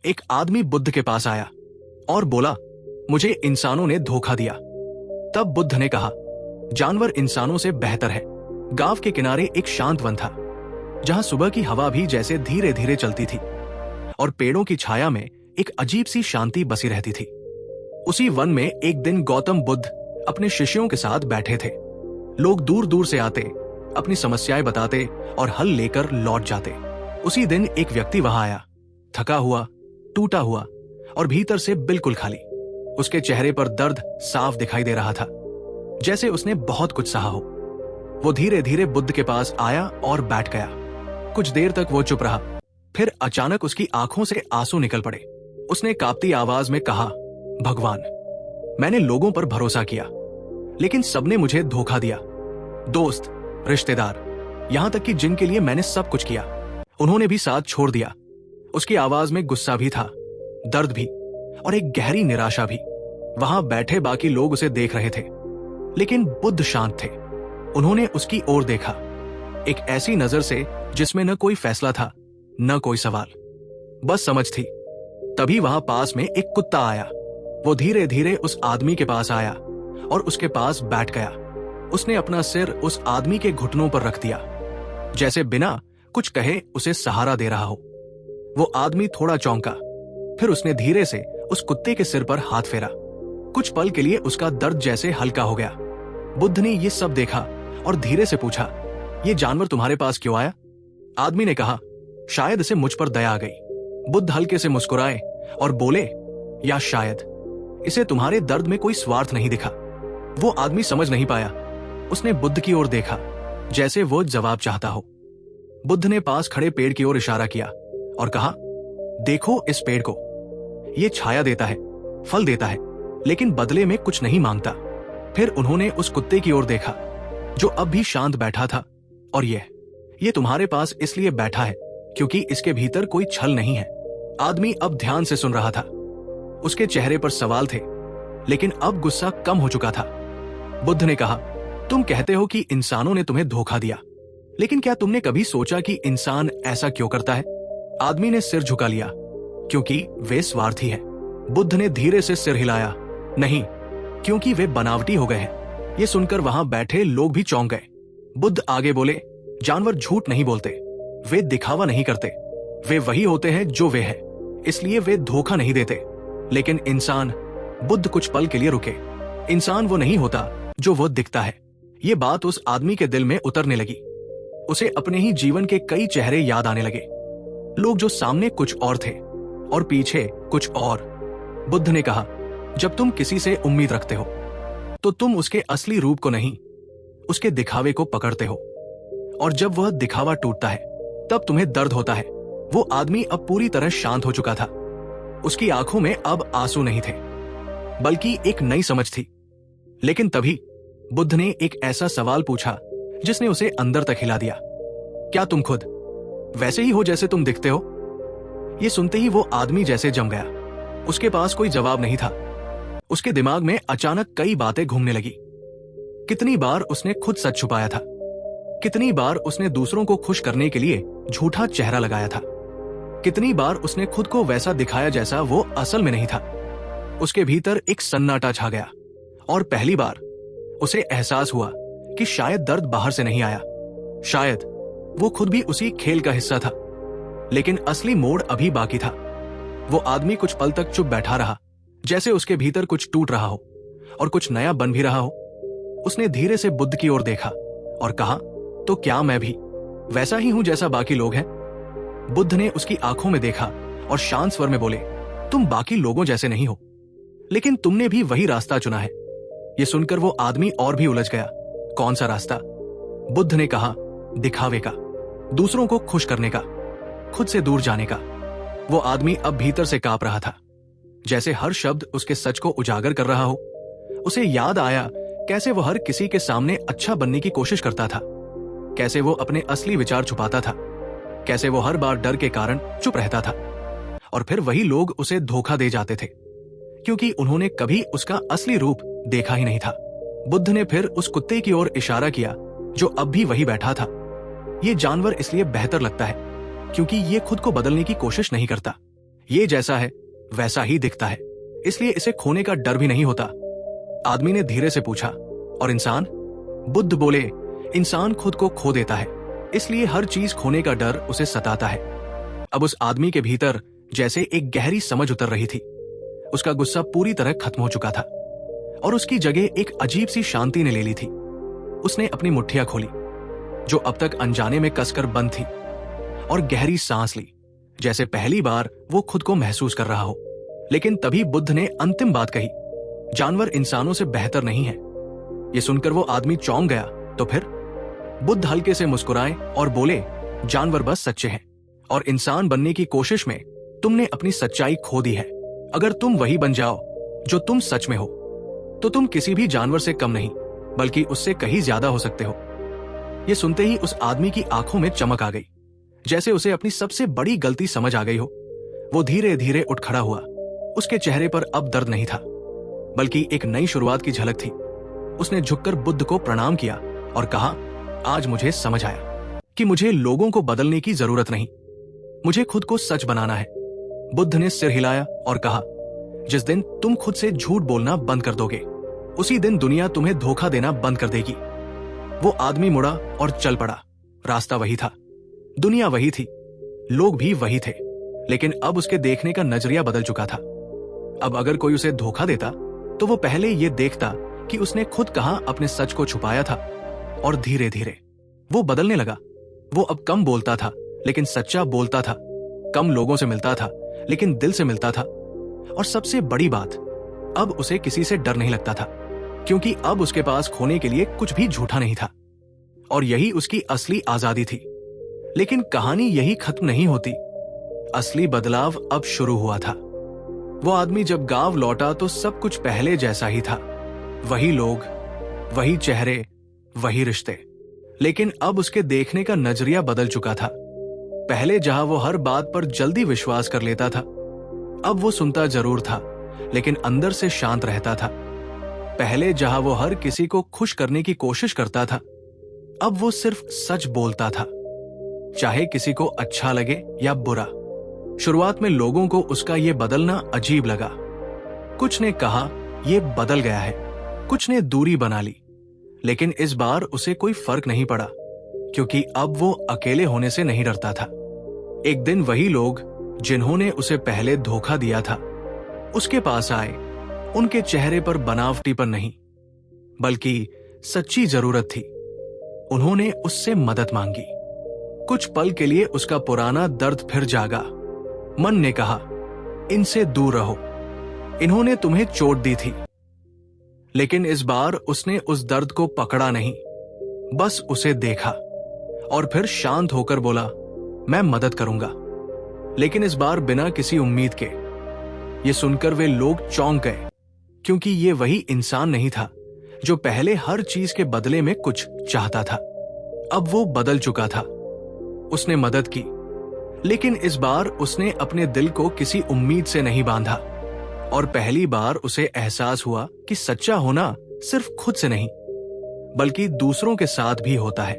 एक आदमी बुद्ध के पास आया और बोला, मुझे इंसानों ने धोखा दिया। तब बुद्ध ने कहा, जानवर इंसानों से बेहतर है। गांव के किनारे एक शांत वन था, जहां सुबह की हवा भी जैसे धीरे धीरे चलती थी और पेड़ों की छाया में एक अजीब सी शांति बसी रहती थी। उसी वन में एक दिन गौतम बुद्ध अपने शिष्यों के साथ बैठे थे। लोग दूर दूर से आते, अपनी समस्याएं बताते और हल लेकर लौट जाते। उसी दिन एक व्यक्ति वहां आया, थका हुआ, टूटा हुआ और भीतर से बिल्कुल खाली। उसके चेहरे पर दर्द साफ दिखाई दे रहा था, जैसे उसने बहुत कुछ सहा हो। वो धीरे धीरे बुद्ध के पास आया और बैठ गया। कुछ देर तक वो चुप रहा, फिर अचानक उसकी आंखों से आंसू निकल पड़े। उसने कांपती आवाज में कहा, भगवान, मैंने लोगों पर भरोसा किया, लेकिन सबने मुझे धोखा दिया। दोस्त, रिश्तेदार, यहां तक कि जिनके लिए मैंने सब कुछ किया, उन्होंने भी साथ छोड़ दिया। उसकी आवाज में गुस्सा भी था, दर्द भी और एक गहरी निराशा भी। वहां बैठे बाकी लोग उसे देख रहे थे, लेकिन बुद्ध शांत थे। उन्होंने उसकी ओर देखा, एक ऐसी नजर से जिसमें न कोई फैसला था, न कोई सवाल, बस समझ थी। तभी वहां पास में एक कुत्ता आया। वो धीरे धीरे उस आदमी के पास आया और उसके पास बैठ गया। उसने अपना सिर उस आदमी के घुटनों पर रख दिया, जैसे बिना कुछ कहे उसे सहारा दे रहा हो। वो आदमी थोड़ा चौंका, फिर उसने धीरे से उस कुत्ते के सिर पर हाथ फेरा। कुछ पल के लिए उसका दर्द जैसे हल्का हो गया। बुद्ध ने ये सब देखा और धीरे से पूछा, ये जानवर तुम्हारे पास क्यों आया? आदमी ने कहा, शायद इसे मुझ पर दया आ गई। बुद्ध हल्के से मुस्कुराए और बोले, या शायद इसे तुम्हारे दर्द में कोई स्वार्थ नहीं दिखा। वो आदमी समझ नहीं पाया। उसने बुद्ध की ओर देखा, जैसे वो जवाब चाहता हो। बुद्ध ने पास खड़े पेड़ की ओर इशारा किया और कहा, देखो इस पेड़ को, ये छाया देता है, फल देता है, लेकिन बदले में कुछ नहीं मांगता। फिर उन्होंने उस कुत्ते की ओर देखा, जो अब भी शांत बैठा था, और ये तुम्हारे पास इसलिए बैठा है क्योंकि इसके भीतर कोई छल नहीं है। आदमी अब ध्यान से सुन रहा था। उसके चेहरे पर सवाल थे, लेकिन अब गुस्सा कम हो चुका था। बुद्ध ने कहा, तुम कहते हो कि इंसानों ने तुम्हें धोखा दिया, लेकिन क्या तुमने कभी सोचा कि इंसान ऐसा क्यों करता है? आदमी ने सिर झुका लिया, क्योंकि वे स्वार्थी हैं। बुद्ध ने धीरे से सिर हिलाया, नहीं, क्योंकि वे बनावटी हो गए हैं। ये सुनकर वहां बैठे लोग भी चौंक गए। बुद्ध आगे बोले, जानवर झूठ नहीं बोलते, वे दिखावा नहीं करते, वे वही होते हैं जो वे हैं, इसलिए वे धोखा नहीं देते। लेकिन इंसान, बुद्ध कुछ पल के लिए रुके, इंसान वो नहीं होता जो वो दिखता है। ये बात उस आदमी के दिल में उतरने लगी। उसे अपने ही जीवन के कई चेहरे याद आने लगे, लोग जो सामने कुछ और थे और पीछे कुछ और। बुद्ध ने कहा, जब तुम किसी से उम्मीद रखते हो तो तुम उसके असली रूप को नहीं, उसके दिखावे को पकड़ते हो, और जब वह दिखावा टूटता है तब तुम्हें दर्द होता है। वो आदमी अब पूरी तरह शांत हो चुका था। उसकी आंखों में अब आंसू नहीं थे, बल्कि एक नई समझ थी। लेकिन तभी बुद्ध ने एक ऐसा सवाल पूछा जिसने उसे अंदर तक हिला दिया, क्या तुम खुद वैसे ही हो जैसे तुम दिखते हो? ये सुनते ही वो आदमी जैसे जम गया। उसके पास कोई जवाब नहीं था। उसके दिमाग में अचानक कई बातें घूमने लगी। कितनी बार उसने खुद सच छुपाया था, कितनी बार उसने दूसरों को खुश करने के लिए झूठा चेहरा लगाया था, कितनी बार उसने खुद को वैसा दिखाया जैसा वो असल में नहीं था। उसके भीतर एक सन्नाटा छा गया और पहली बार उसे एहसास हुआ कि शायद दर्द बाहर से नहीं आया, शायद वो खुद भी उसी खेल का हिस्सा था। लेकिन असली मोड़ अभी बाकी था। वो आदमी कुछ पल तक चुप बैठा रहा, जैसे उसके भीतर कुछ टूट रहा हो और कुछ नया बन भी रहा हो। उसने धीरे से बुद्ध की ओर देखा और कहा, तो क्या मैं भी वैसा ही हूं जैसा बाकी लोग हैं? बुद्ध ने उसकी आंखों में देखा और शांत स्वर में बोले, तुम बाकी लोगों जैसे नहीं हो, लेकिन तुमने भी वही रास्ता चुना है। ये सुनकर वो आदमी और भी उलझ गया। कौन सा रास्ता? बुद्ध ने कहा, दिखावे का, दूसरों को खुश करने का, खुद से दूर जाने का। वो आदमी अब भीतर से कांप रहा था, जैसे हर शब्द उसके सच को उजागर कर रहा हो। उसे याद आया कैसे वो हर किसी के सामने अच्छा बनने की कोशिश करता था, कैसे वो अपने असली विचार छुपाता था, कैसे वो हर बार डर के कारण चुप रहता था, और फिर वही लोग उसे धोखा दे जाते थे, क्योंकि उन्होंने कभी उसका असली रूप देखा ही नहीं था। बुद्ध ने फिर उस कुत्ते की ओर इशारा किया, जो अब भी वही बैठा था। ये जानवर इसलिए बेहतर लगता है क्योंकि ये खुद को बदलने की कोशिश नहीं करता, ये जैसा है वैसा ही दिखता है, इसलिए इसे खोने का डर भी नहीं होता। आदमी ने धीरे से पूछा, और इंसान? बुद्ध बोले, इंसान खुद को खो देता है, इसलिए हर चीज खोने का डर उसे सताता है। अब उस आदमी के भीतर जैसे एक गहरी समझ उतर रही थी। उसका गुस्सा पूरी तरह खत्म हो चुका था और उसकी जगह एक अजीब सी शांति ने ले ली थी। उसने अपनी मुट्ठियां खोली, जो अब तक अनजाने में कसकर बंद थी, और गहरी सांस ली, जैसे पहली बार वो खुद को महसूस कर रहा हो। लेकिन तभी बुद्ध ने अंतिम बात कही, जानवर इंसानों से बेहतर नहीं है। ये सुनकर वो आदमी चौंक गया। तो फिर? बुद्ध हल्के से मुस्कुराए और बोले, जानवर बस सच्चे हैं, और इंसान बनने की कोशिश में तुमने अपनी सच्चाई खो दी है। अगर तुम वही बन जाओ जो तुम सच में हो, तो तुम किसी भी जानवर से कम नहीं, बल्कि उससे कहीं ज्यादा हो सकते हो। ये सुनते ही उस आदमी की आंखों में चमक आ गई, जैसे उसे अपनी सबसे बड़ी गलती समझ आ गई हो। वो धीरे धीरे उठ खड़ा हुआ। उसके चेहरे पर अब दर्द नहीं था, बल्कि एक नई शुरुआत की झलक थी। उसने झुककर बुद्ध को प्रणाम किया और कहा, आज मुझे समझ आया कि मुझे लोगों को बदलने की जरूरत नहीं, मुझे खुद को सच बनाना है। बुद्ध ने सिर हिलाया और कहा, जिस दिन तुम खुद से झूठ बोलना बंद कर दोगे, उसी दिन दुनिया तुम्हें धोखा देना बंद कर देगी। वो आदमी मुड़ा और चल पड़ा। रास्ता वही था, दुनिया वही थी, लोग भी वही थे, लेकिन अब उसके देखने का नजरिया बदल चुका था। अब अगर कोई उसे धोखा देता तो वो पहले ये देखता कि उसने खुद कहां अपने सच को छुपाया था, और धीरे धीरे वो बदलने लगा। वो अब कम बोलता था, लेकिन सच्चा बोलता था, कम लोगों से मिलता था, लेकिन दिल से मिलता था। और सबसे बड़ी बात, अब उसे किसी से डर नहीं लगता था, क्योंकि अब उसके पास खोने के लिए कुछ भी झूठा नहीं था। और यही उसकी असली आजादी थी। लेकिन कहानी यही खत्म नहीं होती। असली बदलाव अब शुरू हुआ था। वो आदमी जब गांव लौटा तो सब कुछ पहले जैसा ही था। वही लोग, वही चेहरे, वही रिश्ते। लेकिन अब उसके देखने का नजरिया बदल चुका था। पहले जहां वो हर बात पर जल्दी विश्वास कर लेता था, अब वो सुनता जरूर था, लेकिन अंदर से शांत रहता था। पहले जहां वो हर किसी को खुश करने की कोशिश करता था, अब वो सिर्फ सच बोलता था, चाहे किसी को अच्छा लगे या बुरा। शुरुआत में लोगों को उसका ये बदलना अजीब लगा। कुछ ने कहा ये बदल गया है, कुछ ने दूरी बना ली, लेकिन इस बार उसे कोई फर्क नहीं पड़ा, क्योंकि अब वो अकेले होने से नहीं डरता था। एक दिन वही लोग जिन्होंने उसे पहले धोखा दिया था, उसके पास आए। उनके चेहरे पर बनावटीपन नहीं, बल्कि सच्ची जरूरत थी। उन्होंने उससे मदद मांगी। कुछ पल के लिए उसका पुराना दर्द फिर जागा। मन ने कहा, इनसे दूर रहो, इन्होंने तुम्हें चोट दी थी। लेकिन इस बार उसने उस दर्द को पकड़ा नहीं, बस उसे देखा, और फिर शांत होकर बोला, मैं मदद करूंगा, लेकिन इस बार बिना किसी उम्मीद के। ये सुनकर वे लोग चौंक गए, क्योंकि ये वही इंसान नहीं था जो पहले हर चीज के बदले में कुछ चाहता था। अब वो बदल चुका था। उसने मदद की, लेकिन इस बार उसने अपने दिल को किसी उम्मीद से नहीं बांधा। और पहली बार उसे एहसास हुआ कि सच्चा होना सिर्फ खुद से नहीं, बल्कि दूसरों के साथ भी होता है,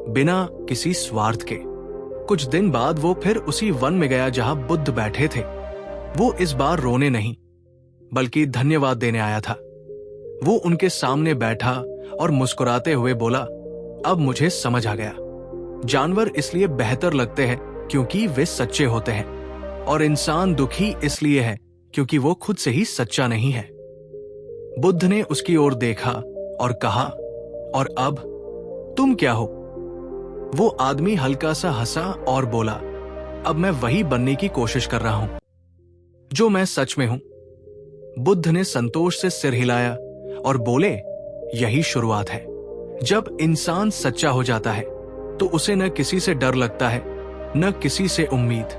बिना किसी स्वार्थ के। कुछ दिन बाद वो फिर उसी वन में गया जहां बुद्ध बैठे थे। वो इस बार रोने नहीं, बल्कि धन्यवाद देने आया था। वो उनके सामने बैठा और मुस्कुराते हुए बोला, अब मुझे समझ आ गया, जानवर इसलिए बेहतर लगते हैं क्योंकि वे सच्चे होते हैं, और इंसान दुखी इसलिए है क्योंकि वो खुद से ही सच्चा नहीं है। बुद्ध ने उसकी ओर देखा और कहा, और अब तुम क्या हो? वो आदमी हल्का सा हंसा और बोला, अब मैं वही बनने की कोशिश कर रहा हूं जो मैं सच में हूं। बुद्ध ने संतोष से सिर हिलाया और बोले, यही शुरुआत है। जब इंसान सच्चा हो जाता है तो उसे न किसी से डर लगता है, न किसी से उम्मीद,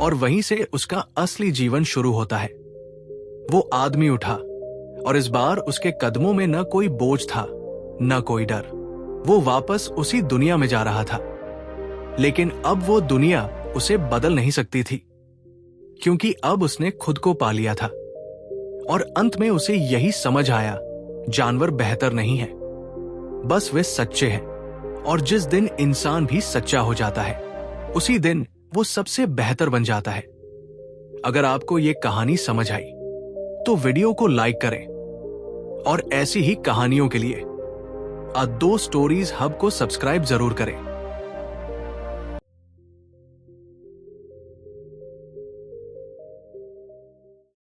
और वहीं से उसका असली जीवन शुरू होता है। वो आदमी उठा, और इस बार उसके कदमों में न कोई बोझ था, न कोई डर। वो वापस उसी दुनिया में जा रहा था, लेकिन अब वो दुनिया उसे बदल नहीं सकती थी, क्योंकि अब उसने खुद को पा लिया था। और अंत में उसे यही समझ आया, जानवर बेहतर नहीं है, बस वे सच्चे हैं। और जिस दिन इंसान भी सच्चा हो जाता है, उसी दिन वो सबसे बेहतर बन जाता है। अगर आपको ये कहानी समझ आई तो वीडियो को लाइक करें और ऐसी ही कहानियों के लिए दो स्टोरीज हब को सब्सक्राइब जरूर करें।